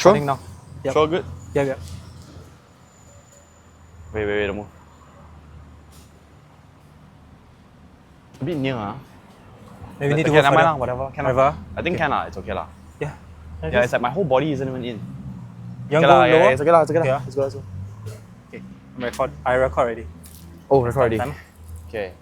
Sure. Recording now. Yep. Sure, good. Yep. Wait, don't move. A bit near, Maybe need to okay, go never mind further. lah, whatever. Can Whatever. I think can lah, it's okay lah. Yeah. Yeah, it's like my whole body isn't even in. You want Okay go lah, lower? yeah, it's okay lah, it's okay lah. Yeah. Let's go. Okay. I record already. Oh, record already. Time. Okay.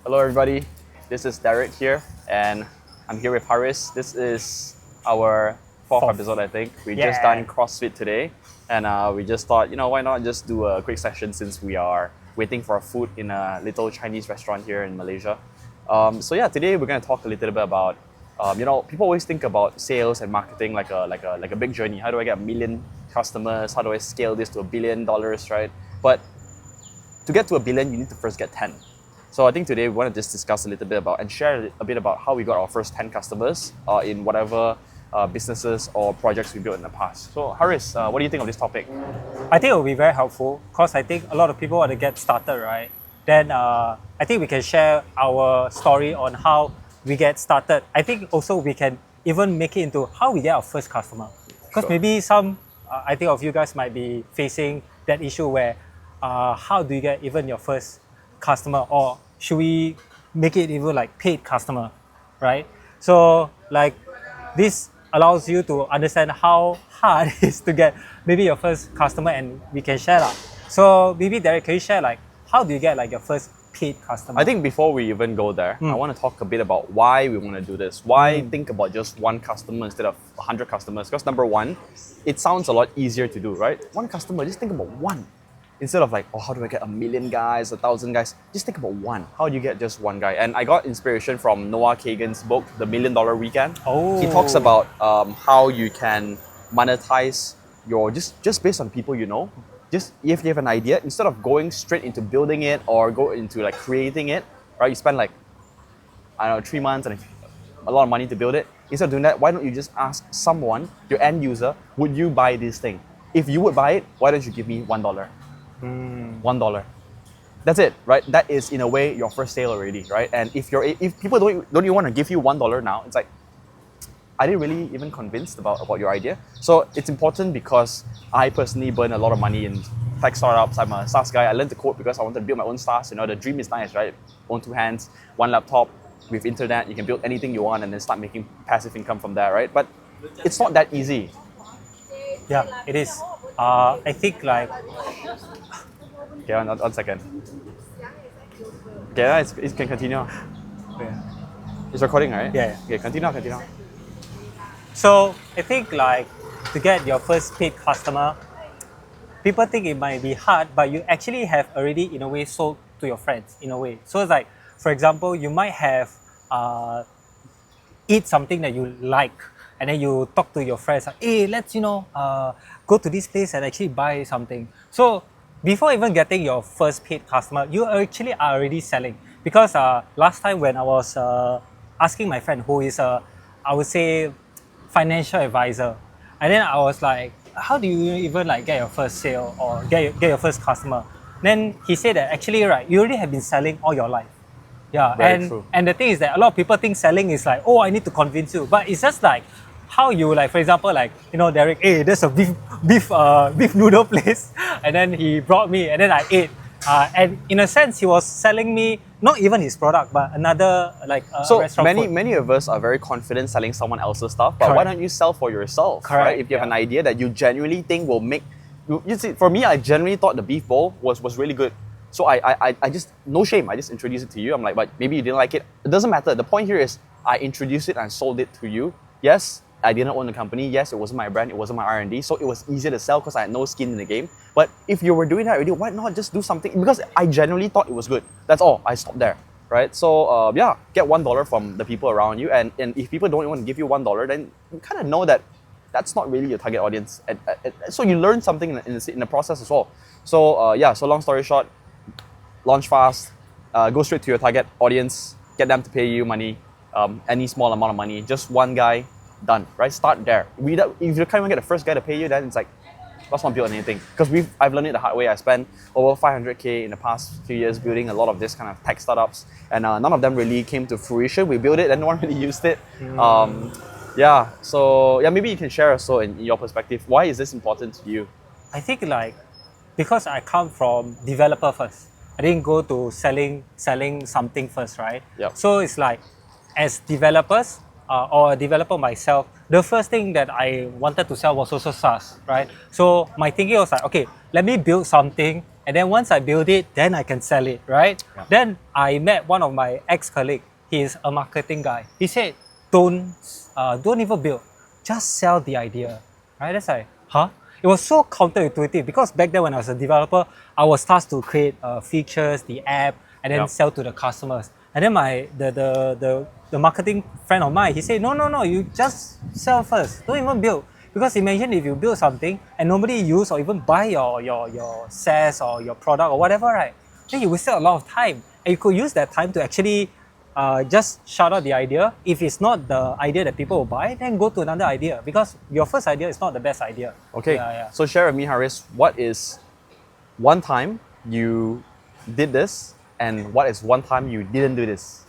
Hello everybody, this is Deric here and I'm here with Haris. This is our fourth episode, I think. We just Yeah. done CrossFit today and we just thought, why not just do a quick session since we are waiting for our food in a little Chinese restaurant here in Malaysia. So yeah, today we're going to talk a little bit about, people always think about sales and marketing like a big journey. How do I get 1 million customers? How do I scale this to $1 billion, right? But to get to $1 billion, you need to first get 10. So I think today we want to just discuss a little bit about and share a bit about how we got our first 10 customers in whatever businesses or projects we built in the past. So Haris, what do you think of this topic? I think it will be very helpful because I think a lot of people want to get started, right? Then I think we can share our story on how we get started. I think also we can even make it into how we get our first customer. Because Sure. maybe some, I think of you guys might be facing that issue where how do you get even your first customer, or should we make it even like paid customer, right? So like this allows you to understand how hard it is to get maybe your first customer, and we can share that. So maybe Deric, can you share like how do you get like your first paid customer? I think before we even go there, I want to talk a bit about why we want to do this. Why think about just one customer instead of 100 customers? Because number one, it sounds a lot easier to do, right? One customer, just think about one. Instead of like, oh, how do I get 1 million guys, 1,000 guys? Just think about one. How do you get just one guy? And I got inspiration from Noah Kagan's book, The $1 Million Weekend. Oh. He talks about how you can monetize your, just based on people you know. Just if you have an idea, instead of going straight into building it or go into like creating it, right? You spend like, 3 months and a lot of money to build it. Instead of doing that, why don't you just ask someone, your end user, would you buy this thing? If you would buy it, why don't you give me $1? $1. That's it, right? That is in a way your first sale already, right? And if people don't even want to give you $1 now, it's like, are they really even convinced about your idea? So it's important because I personally burn a lot of money in tech startups. I'm a SaaS guy. I learned to code because I wanted to build my own SaaS. The dream is nice, right? Own 2 hands, 1 laptop, with internet, you can build anything you want and then start making passive income from there, right? But it's not that easy. Yeah, it is. I think like Okay, one second. Okay, it can continue. yeah. It's recording, right? Yeah. Okay, continue. So I think like to get your first paid customer, people think it might be hard, but you actually have already in a way sold to your friends in a way. So it's like, for example, you might have eat something that you like, and then you talk to your friends like, hey, let's go to this place and actually buy something. So before even getting your first paid customer, you actually are already selling. Because last time when I was asking my friend who is I would say financial advisor, and then I was like, how do you even like get your first sale or get your first customer? Then he said that actually, right, you already have been selling all your life. Yeah, Very true. and the thing is that a lot of people think selling is like, oh, I need to convince you, but it's just like how you like, for example, like Deric, hey, there's a beef noodle place, and then he brought me, and then I ate, and in a sense, he was selling me not even his product, but another like So restaurant food. many of us are very confident selling someone else's stuff, but why Correct. don't you sell for yourself, Correct, right? If you have yeah. an idea that you genuinely think will make, you see, for me, I genuinely thought the beef bowl was really good. So I just, no shame, I just introduced it to you. I'm like, but maybe you didn't like it. It doesn't matter. The point here is I introduced it and sold it to you. Yes, I didn't own the company. Yes, it wasn't my brand. It wasn't my R&D. So it was easier to sell because I had no skin in the game. But if you were doing that already, why not just do something? Because I genuinely thought it was good. That's all. I stopped there, right? So yeah, get $1 from the people around you. And if people don't want to give you $1, then you kind of know that that's not really your target audience. So you learn something in the process as well. So yeah, so long story short, launch fast, go straight to your target audience, get them to pay you money, any small amount of money, just one guy, done, right? Start there. If you can't even get the first guy to pay you, then it's like, let's not build anything. Because I've learned it the hard way. I spent over 500K in the past few years building a lot of this kind of tech startups, and none of them really came to fruition. We built it and no one really used it. Yeah. So yeah, maybe you can share also in your perspective. Why is this important to you? I think like because I come from developer first. I didn't go to selling something first, right? Yep. So it's like as developers or a developer myself, the first thing that I wanted to sell was also SaaS, right? So my thinking was like, okay, let me build something, and then once I build it, then I can sell it, right? Yeah. Then I met one of my ex-colleague. He is a marketing guy. He said, don't even build, just sell the idea, right? That's like, huh? It was so counterintuitive because back then when I was a developer, I was tasked to create features, the app, and then Yep. sell to the customers. And then the marketing friend of mine, he said, no, you just sell first. Don't even build. Because imagine if you build something and nobody use or even buy your SaaS or your product or whatever, right? Then you wasted a lot of time. And you could use that time to actually just shout out the idea. If it's not the idea that people will buy, then go to another idea because your first idea is not the best idea. Okay. Yeah. So share with me, Haris, what is one time you did this and what is one time you didn't do this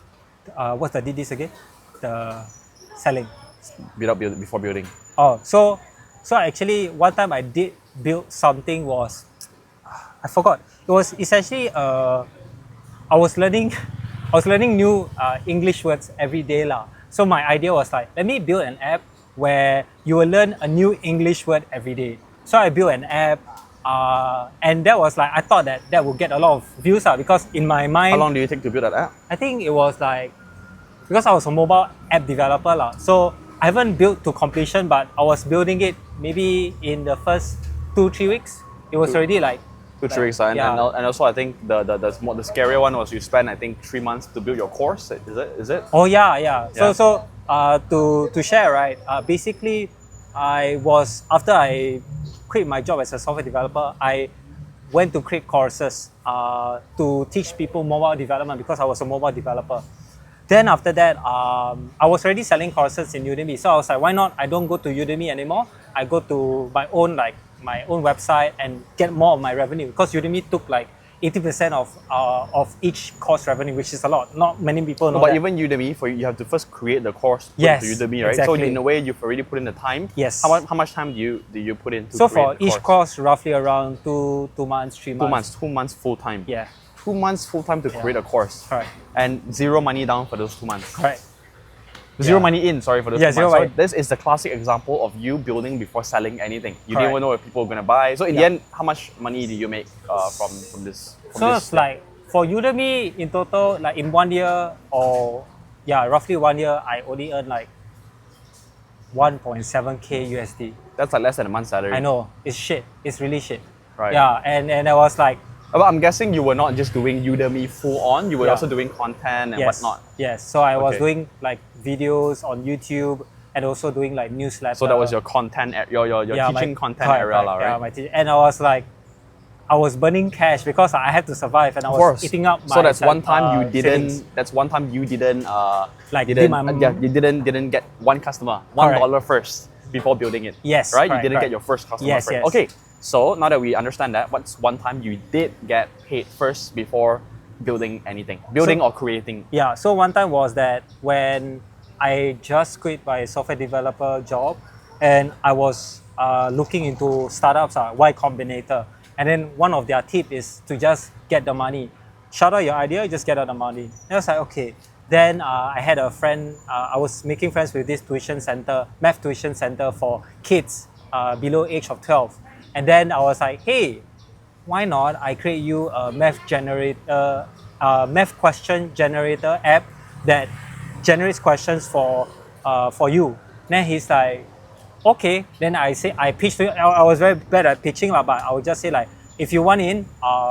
What's the did this again? The selling. before building? Oh, so actually one time I did build something was I forgot. It was essentially I was learning new English words every day lah. So my idea was like, let me build an app where you will learn a new English word every day. So I built an app, and that was like I thought that would get a lot of views because in my mind, How long do you take to build that app? I think it was like because I was a mobile app developer lah. So I haven't built to completion, but I was building it maybe in the first 2-3 weeks. It was already like 2-3 weeks, and also I think the scarier one was you spent I think 3 months to build your course. Is it? Oh yeah. Yeah. So to share, right? Basically, I was after I quit my job as a software developer, I went to create courses to teach people mobile development because I was a mobile developer. Then after that, I was already selling courses in Udemy. So I was like, why not? I don't go to Udemy anymore. I go to my own website and get more of my revenue because Udemy took like 80% of each course revenue, which is a lot. Not many people know But that. even Udemy, you have to first create the course to Yes, Udemy, right? exactly. So in a way, you've already put in the time. Yes. How much time do you put in to So create for the each course, roughly around 2 months, 3 months. 2 months full time. Yeah, 2 months full time to create a course. correct. And zero money down for those 2 months. Correct. Zero Yeah. money in, sorry, for those Yeah, 2 zero months. money. So this is the classic example of you building before selling anything. You Correct. didn't even know if people were gonna buy. So in the Yeah. end, how much money did you make from this? So it's like for Udemy in total, like in 1 year or roughly 1 year, I only earned like 1.7k USD. That's like less than a month's salary. I know it's shit. It's really shit. Right. Yeah, and I was like, But I'm guessing you were not just doing Udemy full on. You were Yeah. also doing content and yes, whatnot. yes. So I was Okay. doing like videos on YouTube and also doing like newsletter. So that was your content, your teaching content area, correct, right? Yeah, my teaching. And I was like, I was burning cash because I had to survive, and I Of was course. eating up my. So that's one time you didn't. savings. That's one time you didn't. Like, didn't. did my- You didn't get one customer, $1 Correct. first before building it. Yes, Right. You correct, didn't correct. get your first customer Yes, first. yes. Okay. So now that we understand that, what's one time you did get paid first before building anything, building or creating? Yeah. So one time was that when I just quit my software developer job, and I was looking into startups, Y Combinator, and then one of their tip is to just get the money. Shout out your idea, just get out the money. And I was like, okay. Then I had a friend. I was making friends with this math tuition center for kids below age of 12. And then I was like, hey, why not I create you a math question generator app that generates questions for you. Then he's like, okay. Then I pitched to him. I was very bad at pitching, but I would just say like, if you want in,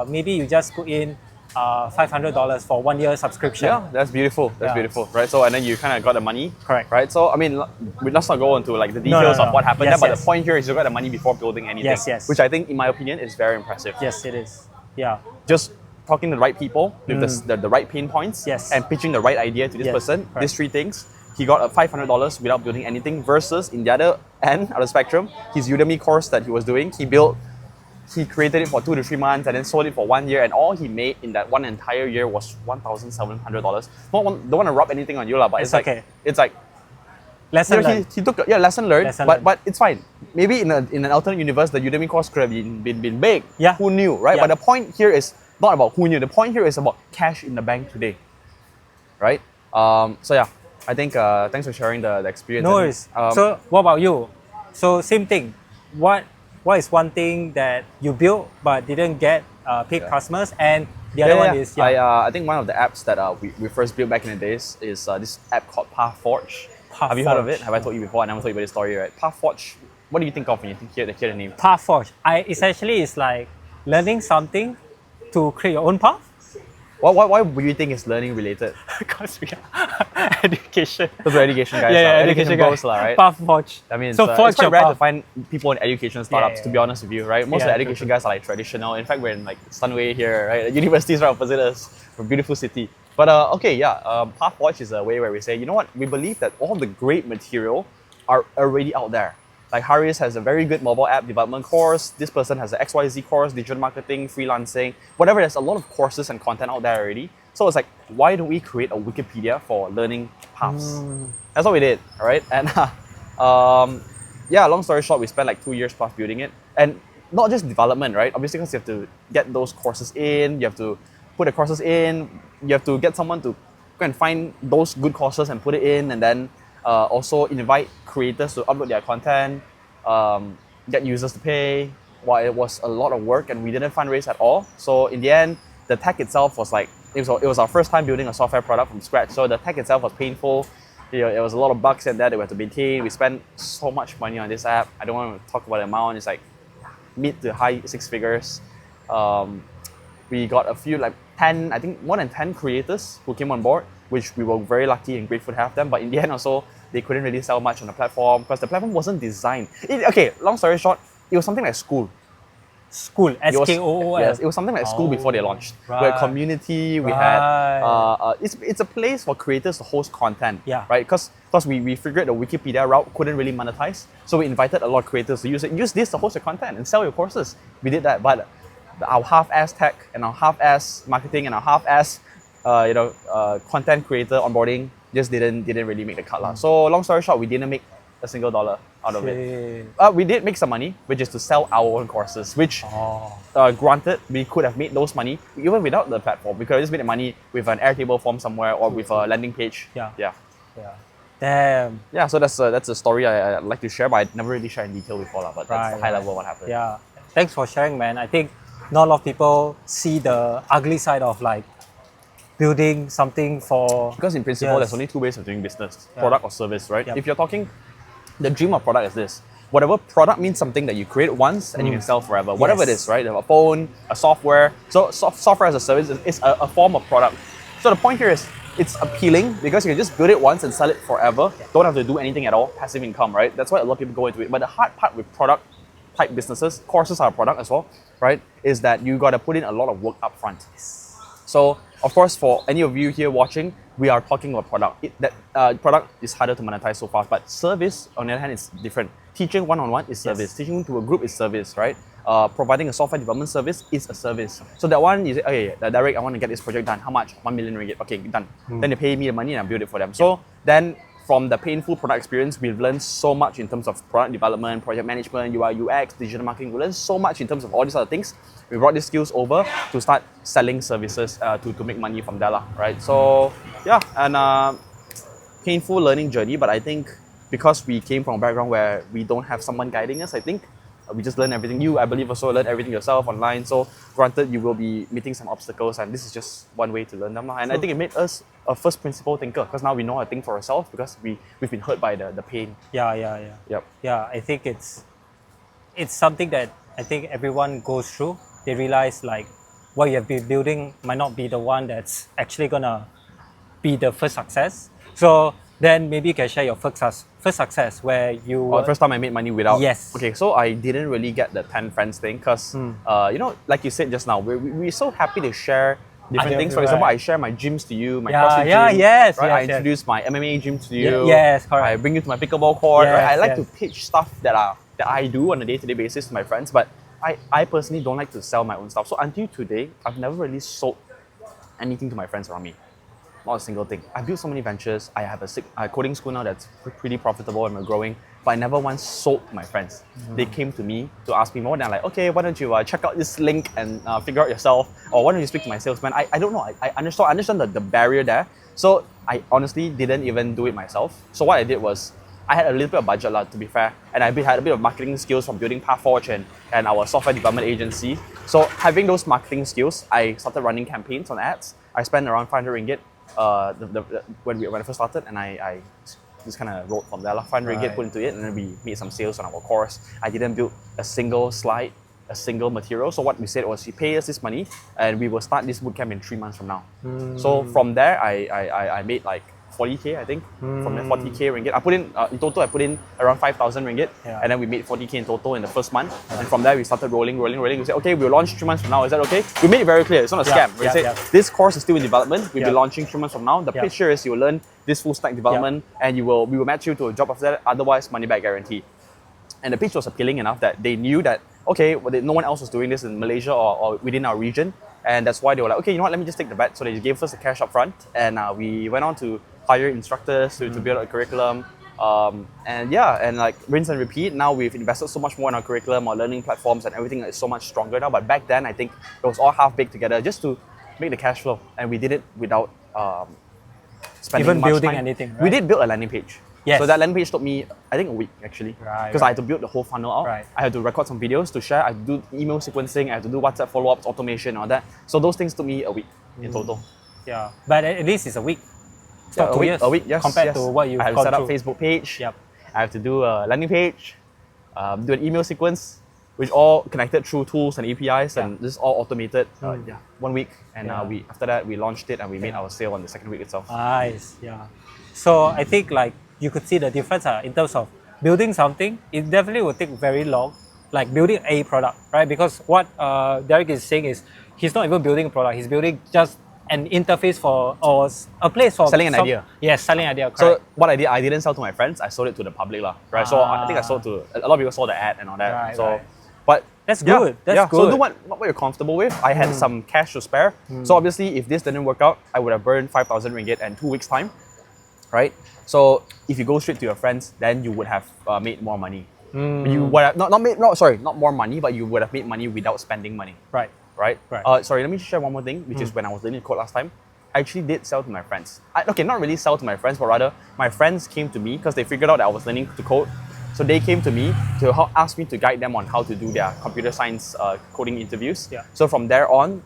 maybe you just put in $500 for 1 year subscription. Yeah, that's beautiful. That's Yeah. beautiful, right? So and then you kind of got the money, Correct. right? So I mean, let's not go into like the details no. of what happened Yes, there, but yes. the point here is you got the money before building anything. Yes. Which I think, in my opinion, is very impressive. Yes, it is. Yeah. Just talking to the right people with the right pain points, Yes. and pitching the right idea to this Yes, person. correct. These 3 things. He got a $500 without building anything. Versus in the other end of the spectrum, his Udemy course that he was doing, he created it for 2 to 3 months and then sold it for 1 year, and all he made in that one entire year was $1,700. Don't want to rub anything on you, but It's okay. It's like Lesson learned. he took lesson learned, Lesson but learned. but it's fine. Maybe in an alternate universe, the Udemy course could have been big. Yeah. Who knew, right? Yeah. But the point here is not about who knew. The point here is about cash in the bank today, right? So yeah, I think thanks for sharing the experience. No And, worries. So what about you? So same thing. What is one thing that you built but didn't get paid customers, and the other one is I think one of the apps that we first built back in the days is this app called PathForge. Have you heard of it? Have I told you before? I never told you about this story, right? PathForge. What do you think of when you hear the name? PathForge. Essentially it's like learning something to create your own path. Why would you think it's learning related? Because we are education. Because we're education guys. Education bros, guys. right? PathForge. I mean, so it's quite your rare to path. find people in education startups, to be honest with you, right? Most of the Yeah, education guys are like traditional. In fact, we're in like Sunway here, right? The universities right opposite us. We're a beautiful city. But PathWatch is a way where we say, you know what? We believe that all the great material are already out there. Like Haris has a very good mobile app development course. This person has an XYZ course, digital marketing, freelancing, whatever. There's a lot of courses and content out there already. So it's like, why don't we create a Wikipedia for learning paths? That's what we did, right? And long story short, we spent like 2 years plus building it. And not just development, right? Obviously, because you have to get those courses in, you have to put the courses in, you have to get someone to go and find those good courses and put it in, and then also invite creators to upload their content, get users to pay. Well, it was a lot of work and we didn't fundraise at all. So in the end, the tech itself was like, it was our first time building a software product from scratch. So the tech itself was painful. It was a lot of bugs in there that we had to maintain. We spent so much money on this app. I don't want to talk about the amount. It's like mid to high six figures. We got a few, like 10, I think more than 10 creators who came on board, which we were very lucky and grateful to have them. But in the end also, they couldn't really sell much on the platform because the platform wasn't designed. Long story short, it was something like school. School, SKOOL. Yes, it was something like school before they launched. We had community, we had, it's a place for creators to host content, right? Because we figured the Wikipedia route couldn't really monetize. So we invited a lot of creators to use it. Use this to host your content and sell your courses. We did that, but our half-ass tech and our half-ass marketing and our half-ass content creator onboarding just didn't really make the cut. So long story short, we didn't make a single dollar out of it. We did make some money, which is to sell our own courses, which granted, we could have made those money even without the platform. We could have just made the money with an Airtable form somewhere or with a landing page. Damn. Yeah, so that's a story I'd like to share, but I never really shared in detail before, but that's the high level of what happened. Yeah, thanks for sharing, man. I think not a lot of people see the ugly side of like building something for... Because in principle, there's only two ways of doing business, product or service, right? Yep. If you're talking, the dream of product is this. Whatever product means something that you create once and you can sell forever. Whatever it is, right? A phone, a software. So software as a service is a form of product. So the point here is, it's appealing because you can just build it once and sell it forever. Don't have to do anything at all, passive income, right? That's why a lot of people go into it. But the hard part with product type businesses, courses are a product as well, right? Is that you got to put in a lot of work up front. So, of course, for any of you here watching, we are talking about product. Product is harder to monetize so fast, but service, on the other hand, is different. Teaching one-on-one is service. Teaching to a group is service, right? Providing a software development service is a service. So that one, you say, okay, Deric, I want to get this project done. How much? 1 million ringgit. Okay, done. Then they pay me the money and I build it for them. So then, from the painful product experience, we've learned so much in terms of product development, project management, UI, UX, digital marketing. We learned so much in terms of all these other things. We brought these skills over to start selling services to make money from there, right? So yeah, and painful learning journey, but I think because we came from a background where we don't have someone guiding us, I think we just learn everything. You, I believe, also learn everything yourself online. So granted, you will be meeting some obstacles, and this is just one way to learn them. And I think it made us a first principle thinker because now we know how to think for ourselves because we've been hurt by the pain. Yeah. Yep. Yeah, I think it's something that I think everyone goes through. They realize like what you have been building might not be the one that's actually gonna be the first success. So then maybe you can share your first success where you... the first time I made money without... Yes. Okay, so I didn't really get the 10 friends thing because, like you said just now, we're so happy to share different things. For example, I share my gyms to you, my CrossFit gym. Right? I introduce my MMA gym to you. Yes, correct. I bring you to my pickleball court. Yes, right? I like to pitch stuff that I do on a day-to-day basis to my friends, but I personally don't like to sell my own stuff. So until today, I've never really sold anything to my friends around me. Not a single thing. I built so many ventures. I have a coding school now that's pretty profitable and we're growing. But I never once sold to my friends. They came to me to ask me more. And I'm like, okay, why don't you check out this link and figure out yourself? Or why don't you speak to my salesman? I don't know. I understand the barrier there. So I honestly didn't even do it myself. So what I did was, I had a little bit of budget, to be fair, and I had a bit of marketing skills from building Pathforge and our software development agency. So having those marketing skills, I started running campaigns on ads. I spent around 500 ringgit when I first started, and I just kind of wrote from there. 500 ringgit put into it, and then we made some sales on our course. I didn't build a single slide, a single material. So what we said was, you pay us this money, and we will start this bootcamp in 3 months from now. So from there, I made like 40k, I think, from the 40k ringgit. I put in total, I put in around 5,000 ringgit, and then we made 40k in total in the first month. And from there, we started rolling. We said, okay, we'll launch 3 months from now. Is that okay? We made it very clear. It's not a scam. We said, this course is still in development. We'll be launching 3 months from now. The pitch here is you will learn this full stack development, and we will match you to a job after that. Otherwise, money back guarantee. And the pitch was appealing enough that they knew that, okay, no one else was doing this in Malaysia or within our region. And that's why they were like, okay, you know what, let me just take the bet. So they gave us the cash up front, and we went on to hire instructors to build a curriculum. And like rinse and repeat. Now we've invested so much more in our curriculum, our learning platforms, and everything is so much stronger now. But back then, I think it was all half baked together just to make the cash flow. And we did it without spending even much building time. anything, right? We did build a landing page. Yes. So that landing page took me, I think, a week actually. Because I had to build the whole funnel out. Right. I had to record some videos to share. I had to do email sequencing. I had to do WhatsApp follow-ups, automation, and all that. So those things took me a week in total. Yeah, but at least it's a week. It's Yeah, not 2 years. A week, yes. Compared to what you've I have to gone set up through. Facebook page. Yep. I have to do a landing page, do an email sequence, which all connected through tools and APIs, and this is all automated. 1 week, and after that we launched it and we made our sale on the second week itself. Nice, yeah. So I think like you could see the difference in terms of building something. It definitely will take very long, like building a product, right? Because what Deric is saying is he's not even building a product. He's building just an interface for or a place for Selling an idea. Yes, selling an idea. So Correct. what I didn't sell to my friends. I sold it to the public, right? So I think I sold to a lot of people saw the ad and all that. Right, so, right. but That's good. That's So good. do what you're comfortable with. I had some cash to spare. So obviously, if this didn't work out, I would have burned 5,000 ringgit in 2 weeks' time, right? So if you go straight to your friends, then you would have made more money. You would have not more money, but you would have made money without spending money. Right. Right? Right. Sorry, let me share one more thing, which is when I was learning code last time, I actually did sell to my friends. Not really sell to my friends, but rather my friends came to me because they figured out that I was learning to code. So they came to me to ask me to guide them on how to do their computer science coding interviews. Yeah. So from there on,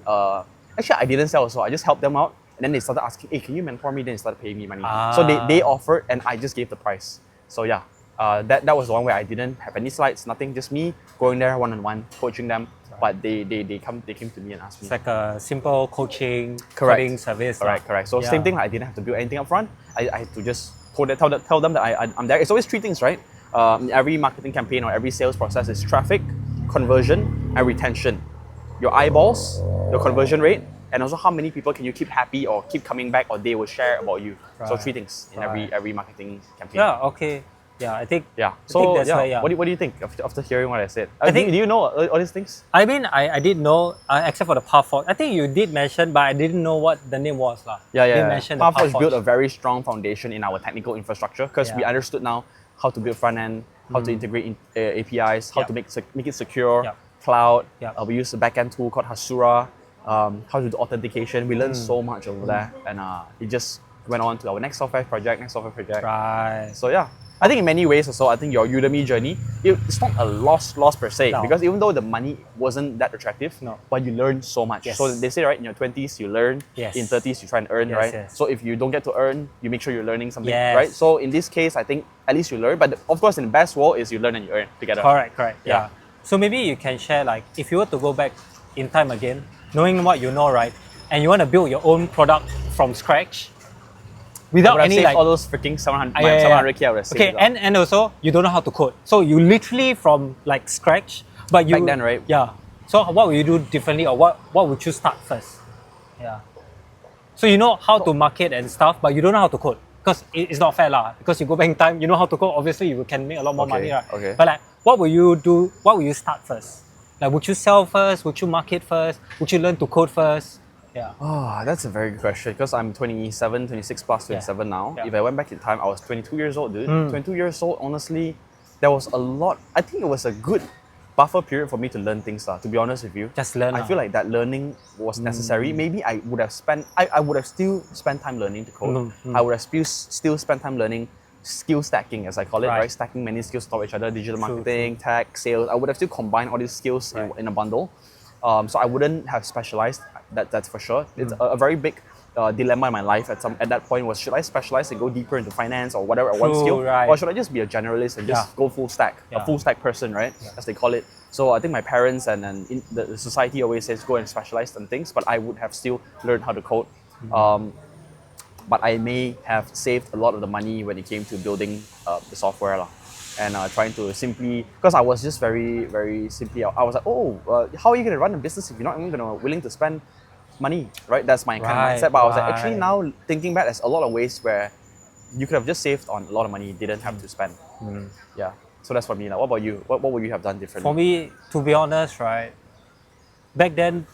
actually I didn't sell, so I just helped them out. And then they started asking, hey, can you mentor me? Then they started paying me money. So they offered, and I just gave the price. So yeah, that was the one where I didn't have any slides, nothing, just me going there one-on-one, coaching them. But they came to me and asked me. It's like a simple coaching, Correct. coding service. Correct. So same thing, I didn't have to build anything up front. I had to just tell them that I'm there. It's always 3 things, right? Every marketing campaign or every sales process is traffic, conversion, and retention. Your eyeballs, your conversion rate, and also how many people can you keep happy or keep coming back or they will share about you. So 3 things in every marketing campaign. Yeah, okay. Yeah, I think. Yeah. I So think that's right, What do you think after hearing what I said? I think- do you know all these things? I mean, I did know, except for the Pathforge. I think you did mention, but I didn't know what the name was. Yeah. You mentioned the Pathforge Pathforge. built a very strong foundation in our technical infrastructure because we Yeah. understood now how to build front end, how to integrate APIs, how Yeah. to make it secure, Yeah. cloud. Yeah. We use a backend tool called Hasura. How to do authentication. We learned so much over there, and it just went on to our next software project. Right. So yeah, I think in many ways also, I think your Udemy journey, it's not a loss per se, No. because even though the money wasn't that attractive, No. but you learn so much. Yes. So they say, right, in your 20s you learn, Yes. in 30s you try and earn, Yes, right? yes. So if you don't get to earn, you make sure you're learning something, Yes. right? So in this case, I think at least you learn, but of course in the best world is you learn and you earn together. Correct. Yeah. Yeah. So maybe you can share, like, if you were to go back in time again, knowing what you know, right, and you want to build your own product from scratch, I without would have any saved like all those freaking 700, yeah, yeah. 700k I would have saved okay, it all. and also you don't know how to code, so you literally from like scratch, but you Back then, right? Yeah. So what would you do differently, or what would you start first? Yeah. So you know how to market and stuff, but you don't know how to code because it's not fair lah. Because you go back in time, you know how to code. Obviously, you can make a lot more Okay, money, right? okay. But like, what would you do? What would you start first? Like, would you sell first? Would you market first? Would you learn to code first? Yeah. Oh, that's a very good question because I'm 27, 26 plus 27 now. Yeah. If I went back in time, I was 22 years old, dude. 22 years old, honestly, there was a lot. I think it was a good buffer period for me to learn things, to be honest with you. Just learn. I feel like that learning was necessary. Maybe I would have I would have still spent time learning to code. I would have still spent time learning skill stacking, as I call it, right? Stacking many skills on top of each other, digital marketing, tech, sales. I would have still combined all these skills in a bundle. So I wouldn't have specialized. That's for sure. It's a very big dilemma in my life at that point was, should I specialize and go deeper into finance or whatever one skill, or should I just be a generalist and just go full stack, a full stack person, right? As they call it. So I think my parents and the society always says go and specialize in things, but I would have still learned how to code. But I may have saved a lot of the money when it came to building the software lah. And trying to simply, because I was just very, very simply, I was like, how are you going to run a business if you're not even willing to spend money, right? That's my kind of mindset. But I was like, actually now thinking back, there's a lot of ways where you could have just saved on a lot of money, you didn't have to spend. Yeah. So that's for me. Like, what about you? What would you have done differently? For me, to be honest, right, back then,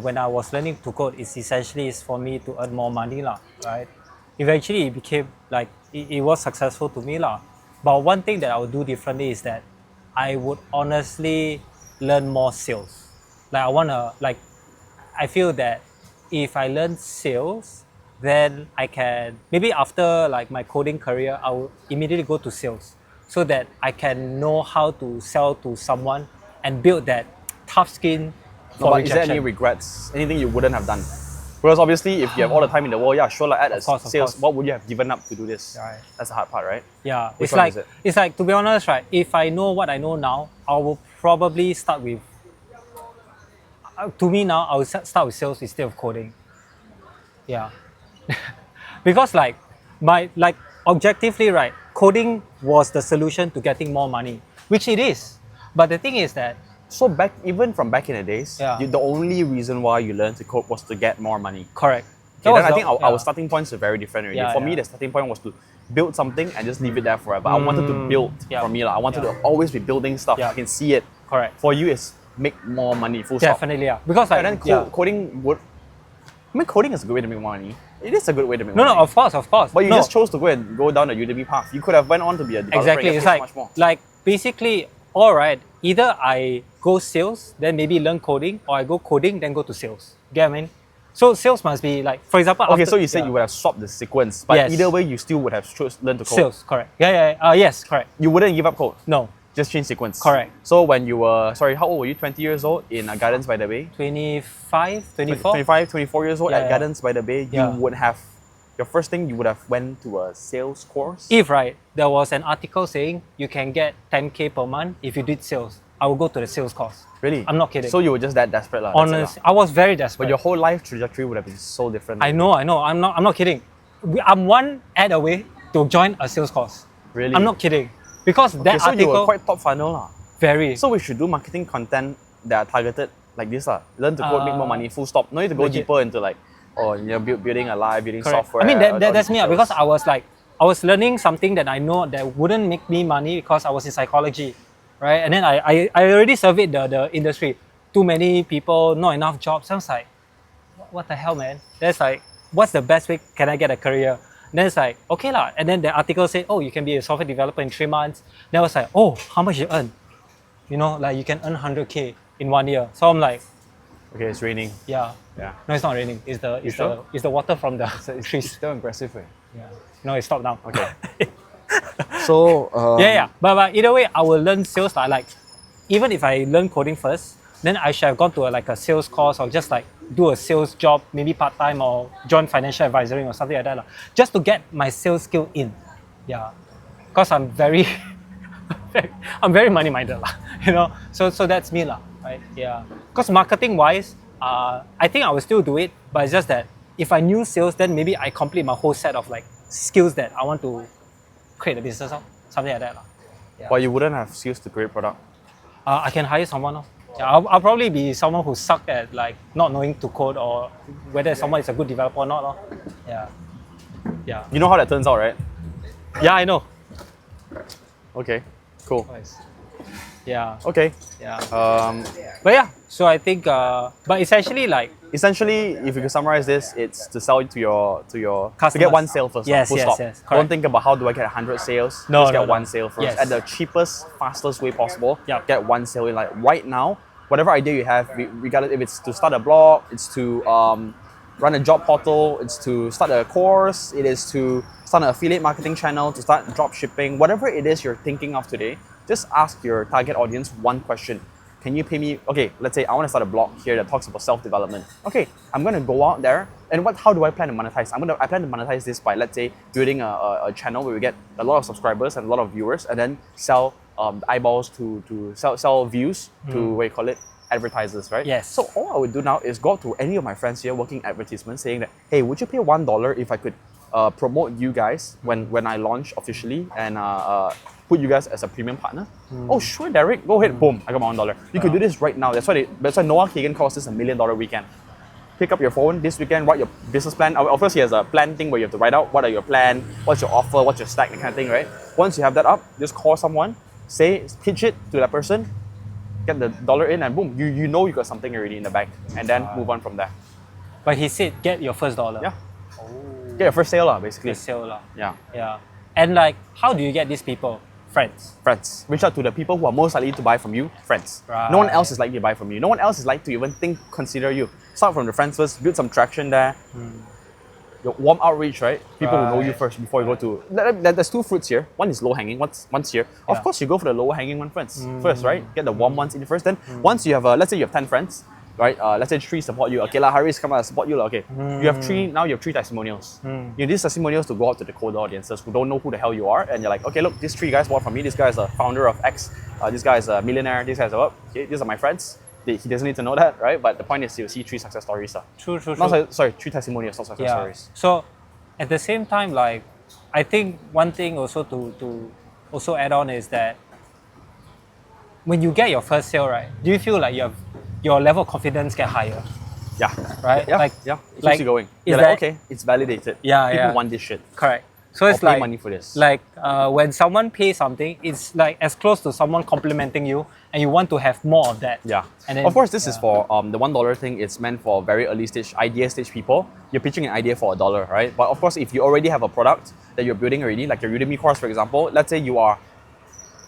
when I was learning to code, it's essentially for me to earn more money, right? Eventually, it became like, it was successful to me. But one thing that I would do differently is that I would honestly learn more sales. I feel that if I learn sales, then I can, maybe after like my coding career, I will immediately go to sales so that I can know how to sell to someone and build that tough skin for but rejection. is there any regrets? Anything you wouldn't have done? Because obviously, if you have all the time in the world, yeah, sure, add sales. What would you have given up to do this? Right. That's the hard part, right? Yeah, Which it's like, to be honest, right, if I know what I know now, I will probably start with, to me now, I will start with sales instead of coding. Yeah. Because objectively, right, coding was the solution to getting more money, which it is. But the thing is that, so even from back in the days, the only reason why you learned to code was to get more money. Correct. Okay, then I think our starting points are very different already. For me, the starting point was to build something and just leave it there forever. I wanted to build for me. I wanted to always be building stuff. I can see it. Correct. For you, it's make more money, full stop. Definitely, yeah. Because and then coding would... I mean, coding is a good way to make money. It is a good way to make money. No, of course. But you just chose to go down the Udemy path. You could have went on to be a developer. Exactly. It's much more. like basically, all right, either I go sales, then maybe learn coding, or I go coding, then go to sales. Get what I mean? So sales must be like, for example... Okay, so you said you would have swapped the sequence, but either way, you still would have learned to code. Sales, correct. Yes, correct. You wouldn't give up code? No. Just change sequence? Correct. So when you were... Sorry, how old were you? 20 years old in Gardens by the Bay? 25, 24? 25, 24 years old at Gardens by the Bay. You would have... Your first thing, you would have went to a sales course? If, right, there was an article saying you can get 10K per month if you did sales, I will go to the sales course. Really? I'm not kidding. So you were just that desperate? Honestly, I was very desperate. But your whole life trajectory would have been so different. I know. I'm not kidding. I'm one ad away to join a sales course. Really? I'm not kidding. Because that so article... you were quite top funnel. Very. So we should do marketing content that are targeted like this. Learn to code, make more money, full stop. No need to go deeper into like, building a live, building software. I mean, that's me. Because I was learning something that I know that wouldn't make me money because I was in psychology. Right? And then I already surveyed the industry. Too many people, not enough jobs. I was like, what the hell, man? That's like, what's the best way can I get a career? And then it's like, okay lah. And then the article said, you can be a software developer in 3 months. Then I was like, how much you earn? You know, like you can earn 100K in 1 year. So I'm like, okay, it's raining. Yeah. No, it's not raining. It's the water from the trees. It's still impressive. Yeah. No, it stopped now. Okay. So but either way, I will learn sales. Like even if I learn coding first, then I should have gone to a sales course or just like do a sales job, maybe part-time or join financial advisory or something like that. Just to get my sales skill in. Yeah. Because I'm very I'm very money-minded. You know. So that's me. Right? Yeah. Because marketing-wise, I think I will still do it, but it's just that if I knew sales, then maybe I complete my whole set of like skills that I want to create a business of, something like that. Yeah. But you wouldn't have skills to create product? I can hire someone. Yeah, I'll probably be someone who sucked at like not knowing to code or whether someone is a good developer or not. Yeah. Yeah. You know how that turns out, right? Yeah, I know. Okay, cool. Nice. Yeah. Okay. Yeah. Um, But yeah, so I think, but essentially like, essentially, if you could summarize this, it's to sell it to your to get Customers. one sale first. Yes, full yes, stop. yes, Don't correct. think about how do I get 100 sales. No, Just no, get no. one sale first Yes. at the cheapest, fastest way possible. Yep. Get one sale in. Like right now, whatever idea you have, regardless if it's to start a blog, it's to run a job portal, it's to start a course, it is to start an affiliate marketing channel, to start drop shipping, whatever it is you're thinking of today, just ask your target audience one question. Can you pay me? Okay, let's say I want to start a blog here that talks about self-development. Okay, I'm gonna go out there and how do I plan to monetize? I plan to monetize this by, let's say, building a channel where we get a lot of subscribers and a lot of viewers, and then sell eyeballs to sell views to what you call it, advertisers, right? Yes. So all I would do now is go up to any of my friends here working advertisements, saying that, hey, would you pay $1 if I could promote you guys when I launch officially and put you guys as a premium partner? Oh sure, Deric, go ahead. Boom, I got my $1. You could do this right now. That's why Noah Kagan calls this $1 million weekend. Pick up your phone this weekend, write your business plan. Of course, he has a plan thing where you have to write out what are your plan, what's your offer, what's your stack, that kind of thing, right? Once you have that up, just call someone, pitch it to that person, get the dollar in, and boom, you know you got something already in the bank, and then move on from there. but he said, get your first dollar. Yeah. Get your first sale, basically. First sale lah. Yeah. Yeah. And like, how do you get these people? Friends. Friends. Reach out to the people who are most likely to buy from you. Friends. No one else is likely to buy from you. No one else is likely to even consider you. Start from the friends first. Build some traction there. Your warm outreach, right? People who know you first before you go to. There's two fruits here. One is low hanging. One's here. Of course, you go for the lower hanging one first, right? Get the warm ones in first. Then once you have, let's say you have 10 friends, right? Let's say 3 support you. Okay, Haris, come out support you. Okay, you have 3. Now you have 3 testimonials. You need these testimonials to go out to the cold audiences who don't know who the hell you are, and you're like, okay, look, these 3 guys bought from me. This guy is a founder of X. This guy is a millionaire. This guy's okay, these are my friends. He doesn't need to know that, right? But the point is, you'll see 3 success stories. True. Sorry, 3 testimonials, not success stories. So, at the same time, like, I think one thing also to also add on is that when you get your first sale, right? Do you feel like your level of confidence get higher? Yeah. Right? Yeah. Like, It keeps like, you going. is You're like, that- okay, it's validated. Yeah, People yeah. want this shit. Correct. So it's I'll pay like money for this. Like when someone pays something, it's like as close to someone complimenting you, and you want to have more of that. Yeah. And then, of course, this is for the $1 thing. It's meant for very early stage, idea stage people. You're pitching an idea for $1, right? But of course, if you already have a product that you're building already, like your Udemy course, for example, let's say you are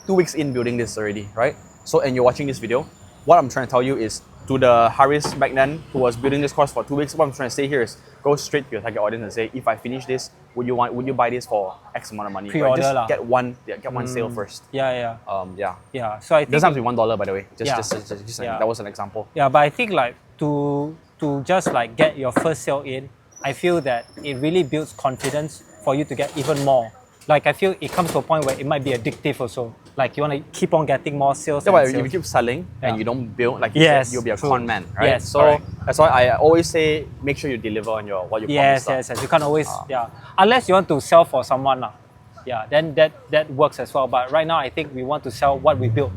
2 weeks in building this already, right? So, and you're watching this video, what I'm trying to tell you is, to the Haris back then who was building this course for 2 weeks, what I'm trying to say here is, go straight to your target audience and say, if I finish this, would you buy this for X amount of money? Pre-order Just lah. get one sale first. Yeah. Yeah. Yeah. So I It think doesn't have to be $1, by the way. Just Yeah. that was an example. Yeah, but I think like to just like get your first sale in, I feel that it really builds confidence for you to get even more. Like I feel it comes to a point where it might be addictive also. Like you want to keep on getting more sales. Yeah, and but if sales. you keep selling and Yeah. you don't build, like you Yes, said, you'll be a true. con man, right? Yes, so correct. that's why I always say, make sure you deliver on what you Yes. promised. You can't always unless you want to sell for someone lah. Yeah, then that works as well. But right now I think we want to sell what we build,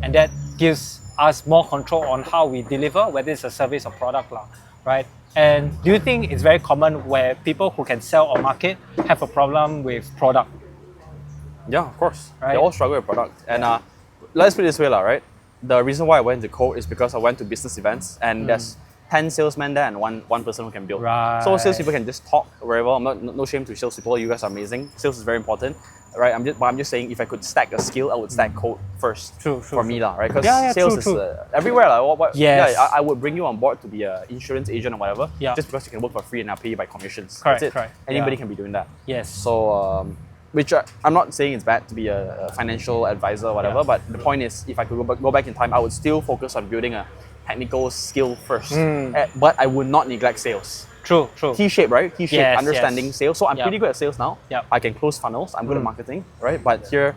and that gives us more control on how we deliver, whether it's a service or product lah, right? And do you think it's very common where people who can sell or market have a problem with product? Yeah, of course. Right. They all struggle with product. And let's put it this way, right? The reason why I went to code is because I went to business events and there's 10 salesmen there and one person who can build. Right. So salespeople can just talk very well. No shame to salespeople. You guys are amazing. Sales is very important, right? I'm just saying, if I could stack a skill, I would stack code first. True, for me lah, right? Because Yeah, sales true. is everywhere lah. Yes. Yeah, I would bring you on board to be an insurance agent or whatever. Yeah. Just because you can work for free and I'll pay you by commissions. Correct, That's it. correct. Anybody Yeah. can be doing that. Yes. So, which I'm not saying it's bad to be a financial advisor or whatever, but the point is, if I could go back in time, I would still focus on building a technical skill first. But I would not neglect sales. True. T-shape, right? T-shape, Yes, understanding yes. sales. So I'm Yep. pretty good at sales now. Yep. I can close funnels. I'm good at marketing, right? But here,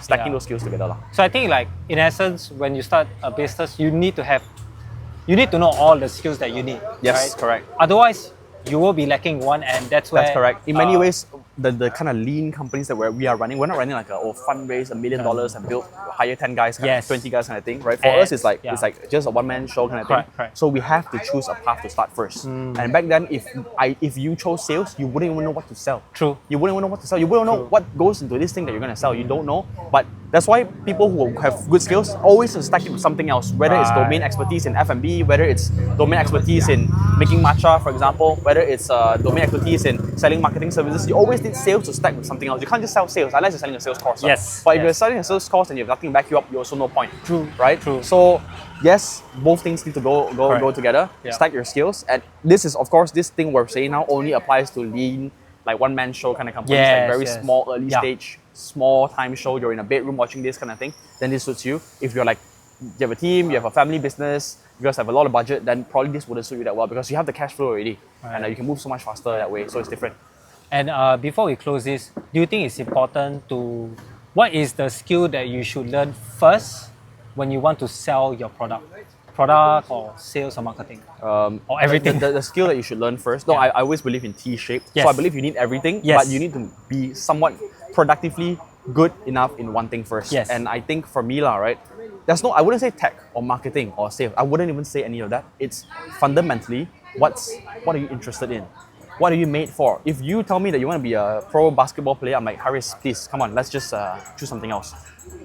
stacking Yeah. those skills together lah. So I think like in essence, when you start a business, you need to know all the skills that you need. Yes, right? correct. Otherwise, you will be lacking one, and that's where. That's correct. In many ways, the kind of lean companies that we are running, we're not running like fundraise $1 million and build, hire 10 guys, kind of Yes. 20 guys kind of thing, right? For And- us, it's like just a one-man show kind of thing. Correct. So we have to choose a path to start first. And back then, if you chose sales, you wouldn't even know what to sell. True. You wouldn't even know what to sell. You wouldn't know what goes into this thing that you're gonna sell. You don't know. But That's why people who have good skills always stack it with something else, whether it's domain expertise in F&B, whether it's domain expertise in making matcha, for example, whether it's domain expertise in selling marketing services. You always need sales to stack with something else. You can't just sell sales unless you're selling a sales course. Yes. But if you're selling a sales course and you have nothing to back you up, you're also no point. True. Right? True. So yes, both things need to go together. Yeah. Stack your skills. And this is, of course, this thing we're saying now only applies to lean, like one-man show kind of companies, like very small, early stage, small time show. You're in a bedroom watching this kind of thing. Then this suits you. If you're like, you have a team, you have a family business, you guys have a lot of budget, then probably this wouldn't suit you that well because you have the cash flow already, and you can move so much faster that way. So it's different. And before we close this, do you think it's important to, what is the skill that you should learn first when you want to sell your product or sales or marketing, or everything? The skill that you should learn first. No, I always believe in T-shape. Yes. So I believe you need everything, but you need to be somewhat productively good enough in one thing first. Yes. And I think for me, right, I wouldn't say tech or marketing or sales. I wouldn't even say any of that. It's fundamentally what are you interested in? What are you made for? If you tell me that you want to be a pro basketball player, I'm like, Haris, please, come on, let's just choose something else.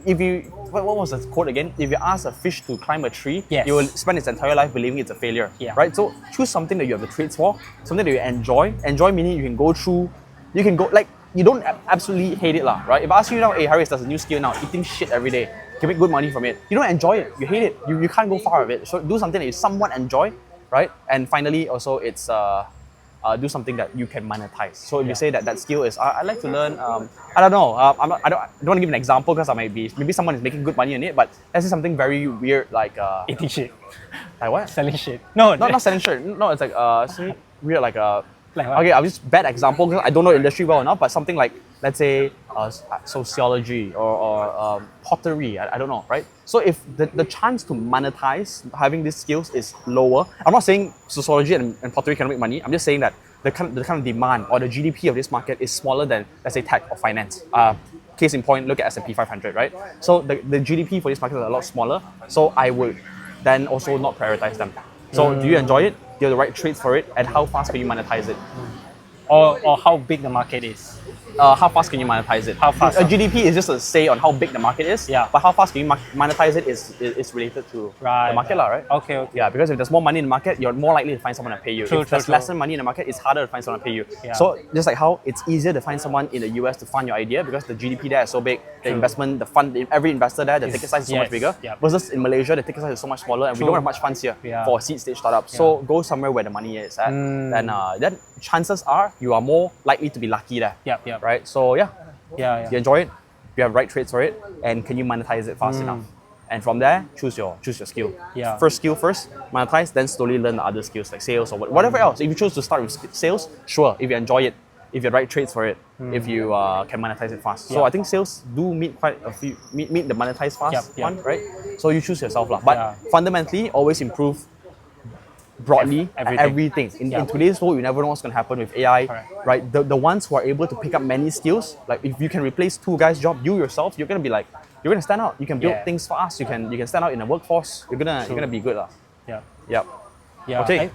If you, what was the quote again? If you ask a fish to climb a tree, it will spend its entire life believing it's a failure, right? So choose something that you have the traits for, something that you enjoy. Enjoy meaning you can go through, like, you don't absolutely hate it, right? If I ask you now, hey, Haris, there's a new skill now, eating shit every day, you can make good money from it. You don't enjoy it, you hate it, you can't go far with it. So do something that you somewhat enjoy, right? And finally, also, it's do something that you can monetize. So if you say that skill is, I'd like to learn, I don't know, I don't want to give an example because maybe someone is making good money on it, but let's say something very weird like eating shit. Like what? Selling shit. No, not selling shit. No, it's like something weird like like what? Okay, I'll just bad example because I don't know the industry well enough, but something like, let's say sociology or pottery, I don't know, right? So if the chance to monetize having these skills is lower, I'm not saying sociology and pottery cannot make money, I'm just saying that the kind of demand or the GDP of this market is smaller than, let's say, tech or finance. Case in point, look at S&P 500, right? So the GDP for this market is a lot smaller, so I would then also not prioritize them. So do you enjoy it? Do you have the right traits for it? And how fast can you monetize it? Or how big the market is? How fast can you monetize it? How fast? A GDP is just a say on how big the market is. Yeah. But how fast can you monetize it is related to the market, right? Okay. Yeah, because if there's more money in the market, you're more likely to find someone to pay you. If there's less money in the market, it's harder to find someone to pay you. Yeah. So just like how it's easier to find someone in the US to fund your idea because the GDP there is so big, the investment, the fund, every investor there, the ticket size is so much bigger. Yeah. Versus in Malaysia, the ticket size is so much smaller, and we don't have much funds here for a seed stage startup. So go somewhere where the money is at, then chances are you are more likely to be lucky there. Right? So you enjoy it, you have right traits for it, and can you monetize it fast enough? And from there, choose your skill. First skill first, monetize, then slowly learn the other skills like sales or whatever else. If you choose to start with sales, sure, if you enjoy it, if you have right traits for it, if you can monetize it fast. So I think sales do meet quite a few, meet the monetize fast one, right? So you choose yourself. But fundamentally, always improve broadly everything. In today's world, you never know what's going to happen with AI, right? The ones who are able to pick up many skills, like if you can replace two guys' job, you yourself, you're going to stand out. You can build things fast. You can stand out in the workforce. You're gonna be good. Okay.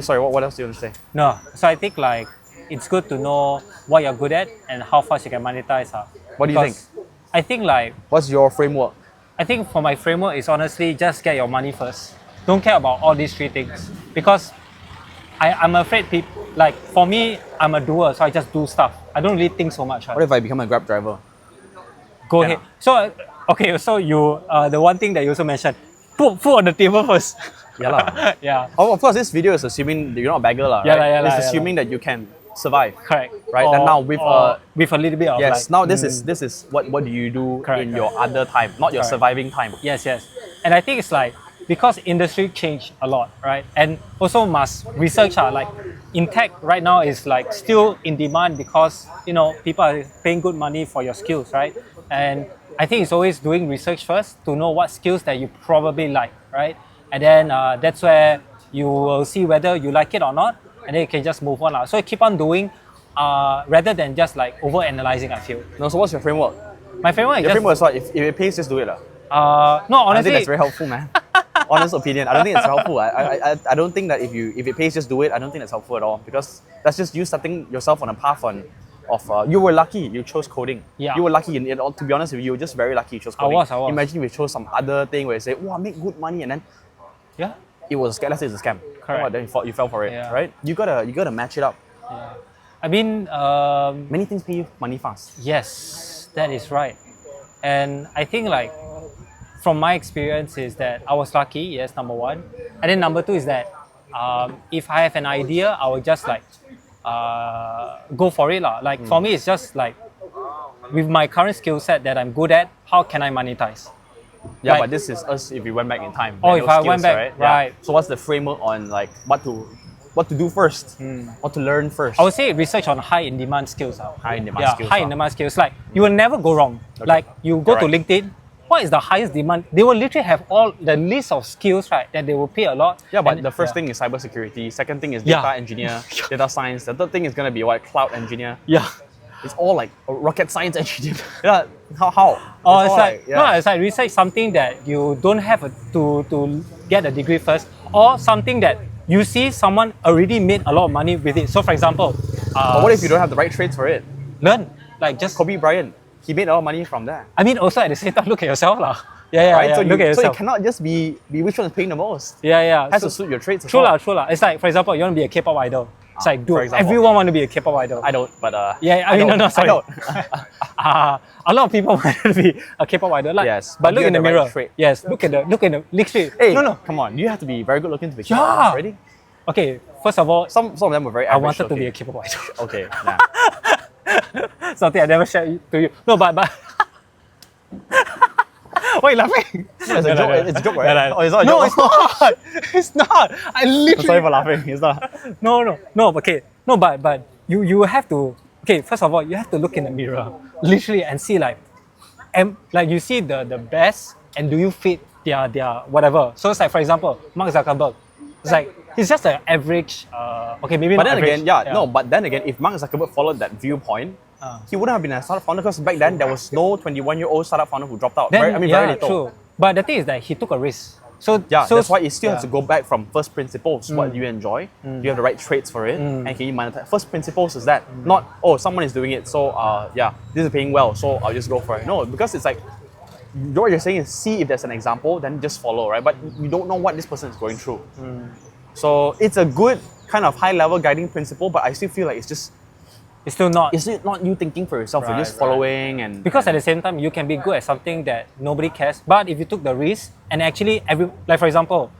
Sorry, what else do you want to say? No, so I think like it's good to know what you're good at and how fast you can monetize. What do you think? I think like, what's your framework? I think for my framework is honestly just get your money first. Don't care about all these three things because I'm afraid people, like for me, I'm a doer, so I just do stuff. I don't really think so much. What if I become a Grab driver? Go ahead. So, okay, so you, the one thing that you also mentioned, put food on the table first. Yeah. Of course, this video is assuming that you're not a beggar, right? It's assuming that you can survive. Correct. Right. And now with a little bit of now this is what do you do in your other time, not your surviving time. Yes. And I think it's like, because industry changed a lot, right? And also must research, like in tech right now is like still in demand because, people are paying good money for your skills, right? And I think it's always doing research first to know what skills that you probably like, right? And then that's where you will see whether you like it or not, and then you can just move on. So keep on doing rather than just like over-analyzing, I feel. No, so what's your framework? My framework is framework is what? If it pays, just do it. No, honestly. I think that's very helpful, man. Honest opinion. I don't think it's helpful. I don't think that if it pays, just do it. I don't think that's helpful at all because that's just you setting yourself on a path on you were lucky you chose coding. Yeah. You were lucky. To be honest with you, you were just very lucky you chose coding. I was. Imagine if you chose some other thing where you say, "Wow, make good money," and then Yeah. it was a scam. Let's say it's a scam. Correct. Then you fell for it, Yeah. right? You gotta match it up. Yeah. I mean, Many things pay you money fast. yes, that is right. And I think like from my experience is that I was lucky, yes, number one. And then number two is that if I have an idea, I will just like go for it lah. Like for me, it's just like with my current skill set that I'm good at, how can I monetize? Yeah, Like- but this is us if we went back in time. Oh, We if had I no went skills, back, Yeah. right. So what's the framework on like what to do first? What to learn first? I would say research on high in demand skills. High in demand Yeah, skills. high in demand skills. Like you will never go wrong. Okay. Like you go to Correct. LinkedIn, what is the highest demand? They will literally have all the list of skills, right? That they will pay a lot. Yeah, but And- the first thing is cybersecurity. Second thing is data Yeah. engineer, data science. The third thing is gonna be what? Cloud engineer. Yeah. It's all like rocket science engineer. Yeah, how? Or all it's like yeah. no, it's like research something that you don't have to get a degree first, or something that you see someone already made a lot of money with it. So for example, But what if you don't have the right traits for it? learn like just? Kobe Bryant, he made a lot of money from that. I mean, also at the same time, look at yourself lah. Yeah, Right? yeah. So, Look at so it yourself. cannot just be which one is paying the most. Yeah, yeah. It has So- to suit your traits as True well. lah, true lah. It's like, for example, you want to be a K-pop idol. It's like, for dude, example. everyone want to be a K-pop idol. I don't, but Yeah, I mean, don't. no, sorry. I don't. A lot of people want to be a K-pop idol. Like, Yes, but but look you in the have the right mirror. trait. Yes, look in the literally. Hey, no. come on. You have to be very good looking to be Yeah. K-pop already. Okay, first of all, Some of them were very I average wanted to be a looking. K-pop idol. Okay, nah. Something I never shared to you. No, but why you laughing? It's a joke. It's a joke, right? No, no. Oh, it's not a No, joke. it's not. It's not. I literally. Sorry for laughing. It's not. No. Okay, no, but you have to. Okay, first of all, you have to look in the mirror, literally, and see like you see the best, and do you fit their whatever. So it's like, for example, Mark Zuckerberg. It's like he's just an average. Okay, maybe But not then average. again, no. But then again, if Mark Zuckerberg followed that viewpoint, he wouldn't have been a startup founder because back then there was no 21-year-old startup founder who dropped out. Then, very yeah, little. true. But the thing is that he took a risk. So Yeah, so, that's why it still yeah. has to go back from first principles. What do you enjoy? Do you have the right traits for it? And can you monetize? First principles is that not someone is doing it, so this is paying well, so I'll just go for it. No, because it's like what you're saying is see if there's an example, then just follow, right? But you don't know what this person is going through. So it's a good kind of high level guiding principle, but I still feel like it's still not. not you thinking for yourself. You're Right, just following and Because at the same time, you can be good at something that nobody cares. But if you took the risk and actually like for example,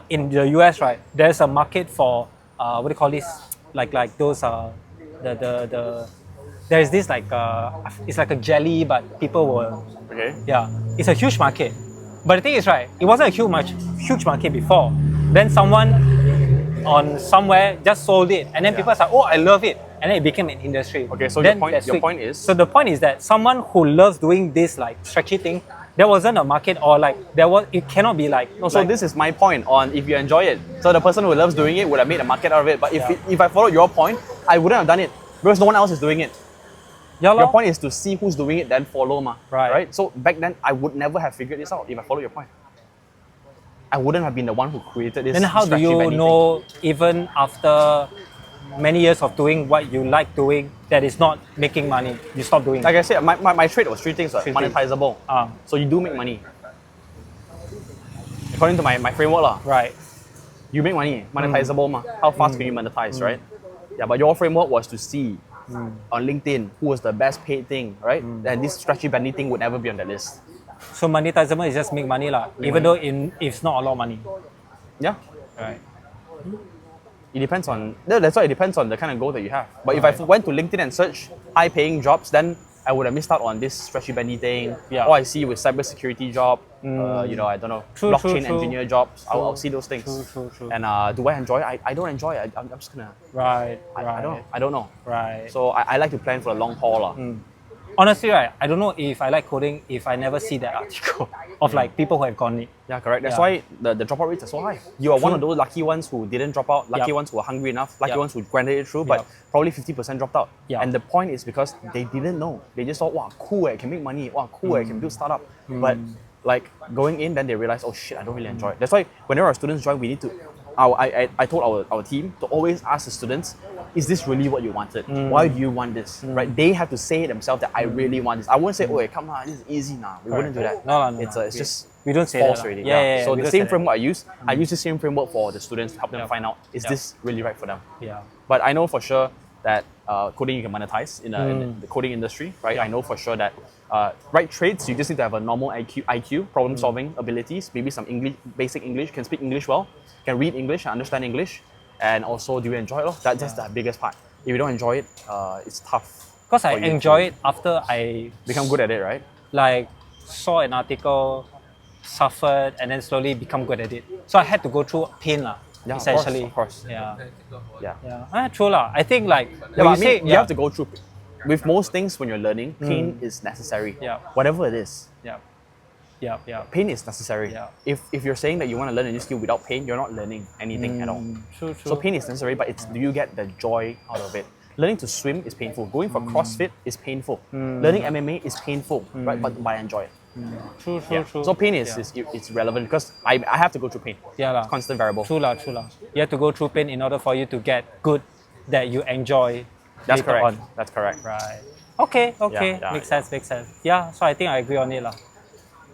in the US, right, there's a market for what do you call this? Like those there's this like it's like a jelly, but people will it's a huge market. But the thing is, right, it wasn't a huge market before. Then someone on somewhere just sold it, and then people are like, oh, I love it, and then it became an industry. Okay, so Then your that's it. point is So the point is that someone who loves doing this like stretchy thing, there wasn't a market, or like it cannot be like. No, so this is my point on if you enjoy it. So the person who loves doing it would have made a market out of it. But if I followed your point, I wouldn't have done it because no one else is doing it. Yeah, Your point is to see who's doing it, then follow, ma. Right. So back then, I would never have figured this out if I followed your point. I wouldn't have been the one who created this. Then how do stretchy you bendy know, even after many years of doing what you like doing, that is not making money, you stop doing thing? Like I said, my trade was three things: Three things. monetizable. Ah. So you do make money. According to my framework, lah, Right. you make money, monetizable, ma. How fast can you monetize, right? Yeah, but your framework was to see on LinkedIn who was the best paid thing, right? And this stretchy bendy thing would never be on that list. So monetizable is just make money lah, even though it's not a lot of money. Yeah. Right. It depends on that's why it depends on the kind of goal that you have. But if I went to LinkedIn and search high paying jobs, then I would have missed out on this stretchy bendy thing. Yeah. Or I see with cybersecurity job, I don't know, True, blockchain true. engineer jobs. I'll see those things. True. And do I enjoy it? I don't enjoy it. I'm just gonna. Right. I don't know. Right. So I like to plan for the long haul, lah. Honestly, right, I don't know if I like coding if I never see that article of like people who have gone it. Yeah, correct. That's Yeah. why the dropout rates are so high. You are one of those lucky ones who didn't drop out, lucky Yup. ones who were hungry enough, lucky Yup. ones who grinded it through, but Yup. probably 50% dropped out. Yup. And the point is because they didn't know. They just thought, wow, cool, I can make money. Wow, cool, I can build startup. But like going in, then they realize, oh shit, I don't really enjoy it. That's why whenever our students join, we need to I told our team to always ask the students, is this really what you wanted? Why do you want this? Right? They have to say it themselves that I really want this. I wouldn't say, oh, come on, this is easy now. We wouldn't do that. No. It's just we don't say false that. already. Yeah. So we the don't same say framework I use the same framework for the students to help them find out, is this really right for them? Yeah. But I know for sure that coding you can monetize in the coding industry, right? I know for sure that right traits, you just need to have a normal IQ, problem solving abilities, maybe some English, basic English, can speak English well, can read English, understand English, and also do you enjoy it? That's the biggest part. If you don't enjoy it, it's tough. Because I enjoy it after I Become good at it, right? like saw an article, suffered, and then slowly become good at it. So I had to go through pain lah. Yeah, essentially. of course. Yeah. True lah. I think like Yeah, when but you say you have to go through. With most things, when you're learning, pain is necessary. Yeah. Whatever it is, Yeah. pain is necessary. Yeah. If you're saying that you want to learn a new skill without pain, you're not learning anything at all. True. So pain is necessary, but it's do you get the joy out of it? Learning to swim is painful. Going for CrossFit is painful. Learning MMA is painful, right? But I enjoy it. True. So pain is it's relevant because I have to go through pain. Yeah lah. Constant variable. True lah. You have to go through pain in order for you to get good that you enjoy. That's later correct. on. That's correct. Right. Okay. Yeah, makes sense. Yeah, so I think I agree on it lah.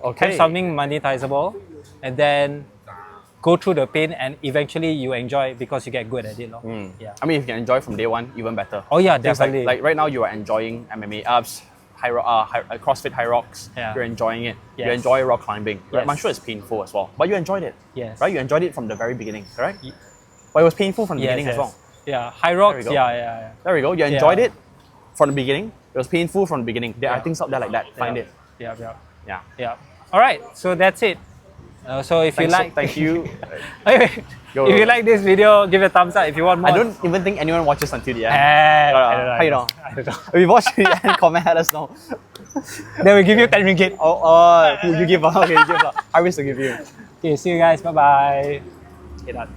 Okay. Have something monetizable and then go through the pain and eventually you enjoy it because you get good at it. Yeah. I mean, if you can enjoy from day one, even better. Oh yeah, Things definitely. Like right now, you are enjoying MMA ups, CrossFit High Rocks. Yeah. You're enjoying it. You Yes. enjoy rock climbing. Right? Yes. I'm sure it's painful as well, but you enjoyed it. Yes. Right? You enjoyed it from the very beginning, correct? But it was painful from the beginning as well. Yeah, high rocks. There we go. Yeah. There we go. You enjoyed it from the beginning. It was painful from the beginning. There are things out there like that. Find it. Yeah. All right, so that's it. So if you like, Thank you. if you like this video, give it a thumbs up. If you want more, I don't even think anyone watches until the end. I don't know. How you know? I don't know. If you watch to the end, comment, let us know. Then we give you 10 ringgit. Who you give up? Okay, you give up. I wish to give you. Okay, see you guys. Bye bye. Okay, done.